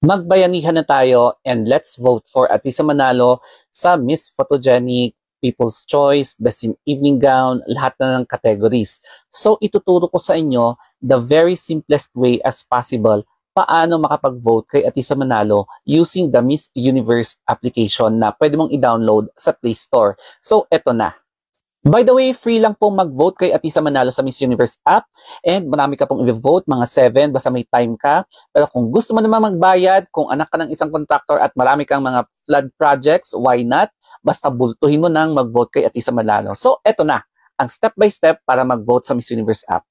Magbayanihan na tayo and let's vote for Atisa Manalo sa Miss Photogenic, People's Choice, Best in Evening Gown, lahat na ng categories. So ituturo ko sa inyo the very simplest way as possible paano makapag-vote kay Atisa Manalo using the Miss Universe application na pwede mong i-download sa Play Store. So eto na. By the way, free lang pong mag-vote kay Atisa Manalo sa Miss Universe app and marami ka pong i-vote, mga 7, basta may time ka. Pero kung gusto mo naman magbayad, kung anak ka ng isang contractor at marami kang mga flood projects, why not? Basta bultuhin mo nang mag-vote kay Atisa Manalo. So, eto na, ang step by step para mag-vote sa Miss Universe app.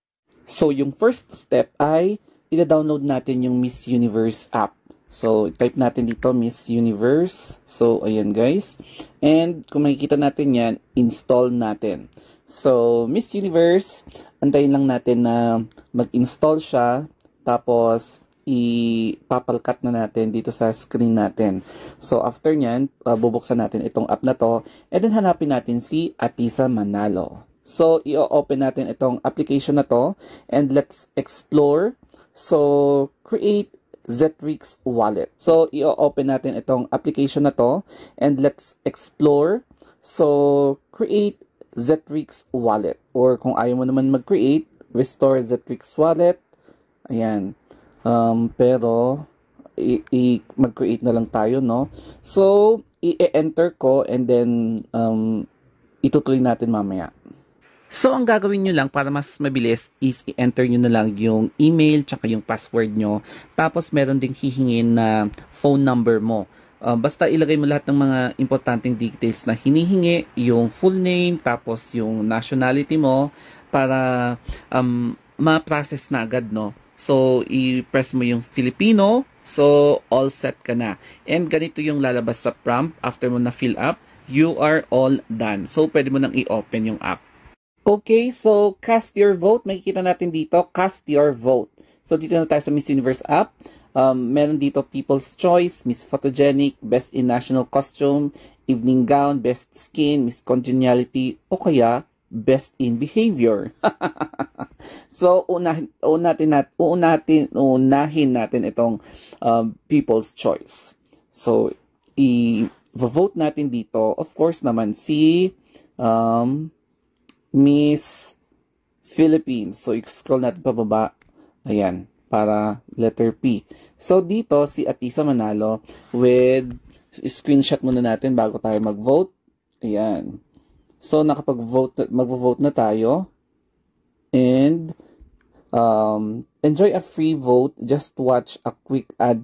So, yung first step ay ina-download natin yung Miss Universe app. So, type natin dito Miss Universe. So, ayan guys. And kung makikita natin yan, install natin. So, Miss Universe, antayin lang natin na mag-install siya. Tapos, ipapalkat na natin dito sa screen natin. So, after nyan, bubuksan natin itong app na to. And then, hanapin natin si Atisa Manalo. So, i-open natin itong application na to. And let's explore. So, create Zetrix wallet. So, i-open natin itong application na to and let's explore. So, create Zetrix wallet. Or kung ayaw mo naman mag-create, restore Zetrix wallet. Ayan. Pero, mag-create na lang tayo, no? So, i-enter ko and then, itutuloy natin mamaya. So, ang gagawin nyo lang para mas mabilis is i-enter nyo na lang yung email tsaka yung password nyo. Tapos, meron ding hihingin na phone number mo. Basta ilagay mo lahat ng mga importanteng details na hinihingi, yung full name, tapos yung nationality mo para ma-process na agad, no? So, i-press mo yung Filipino. So, all set ka na. And ganito yung lalabas sa prompt after mo na fill up. You are all done. So, pwede mo nang i-open yung app. Okay, so cast your vote. Makikita natin dito, cast your vote. So dito na tayo sa Miss Universe app. Meron dito People's Choice, Miss Photogenic, Best in National Costume, Evening Gown, Best Skin, Miss Congeniality, o kaya Best in Behavior. So unahin natin itong People's Choice. So i-vote natin dito, of course naman si Miss Philippines. So, i-scroll natin pababa. Ayan, para letter P. So, dito, si Atisa Manalo with screenshot muna natin bago tayo mag-vote. Ayan. So, mag-vote na tayo. And, enjoy a free vote. Just watch a quick ad